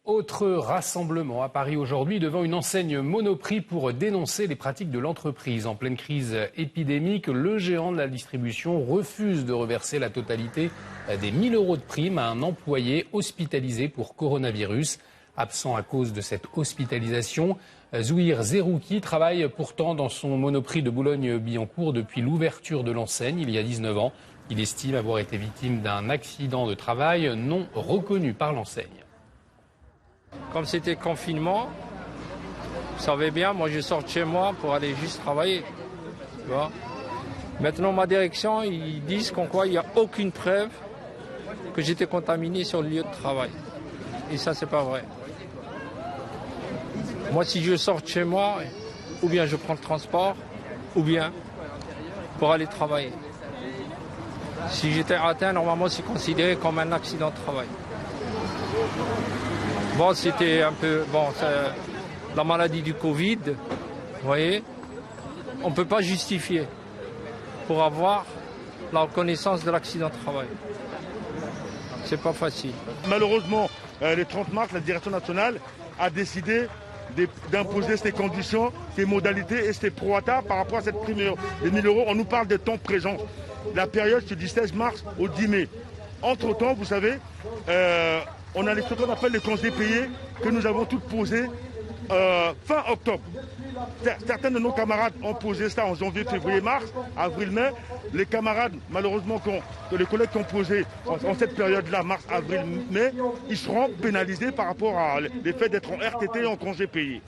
Autre rassemblement à Paris aujourd'hui devant une enseigne Monoprix pour dénoncer les pratiques de l'entreprise. En pleine crise épidémique, le géant de la distribution refuse de reverser la totalité des 1 000 € de prime à un employé hospitalisé pour coronavirus. Absent à cause de cette hospitalisation, Zouhir Zerouki travaille pourtant dans son Monoprix de Boulogne-Billancourt depuis l'ouverture de l'enseigne il y a 19 ans. Il estime avoir été victime d'un accident de travail non reconnu par l'enseigne. Comme c'était confinement, vous savez bien, moi je sors de chez moi pour aller juste travailler. Tu vois. Maintenant ma direction, ils disent qu'en quoi il n'y a aucune preuve que j'étais contaminé sur le lieu de travail. Et ça c'est pas vrai. Moi si je sors de chez moi, ou bien je prends le transport, ou bien pour aller travailler. Si j'étais atteint, normalement c'est considéré comme un accident de travail. Bon, c'était un peu... Bon, la maladie du Covid, vous voyez, on ne peut pas justifier pour avoir la reconnaissance de l'accident de travail. C'est pas facile. Malheureusement, le 30 mars, la direction nationale a décidé d'imposer ces conditions, ces modalités et ces prorata par rapport à cette prime de 1 000 €. On nous parle de temps présent. La période, c'est du 16 mars au 10 mai. Entre-temps, vous savez... on a ce qu'on appelle les congés payés que nous avons tous posés fin octobre. Certains de nos camarades ont posé ça en janvier, février, mars, avril, mai. Les camarades, malheureusement, les collègues qui ont posé en cette période-là, mars, avril, mai, ils seront pénalisés par rapport à l'effet d'être en RTT et en congés payés.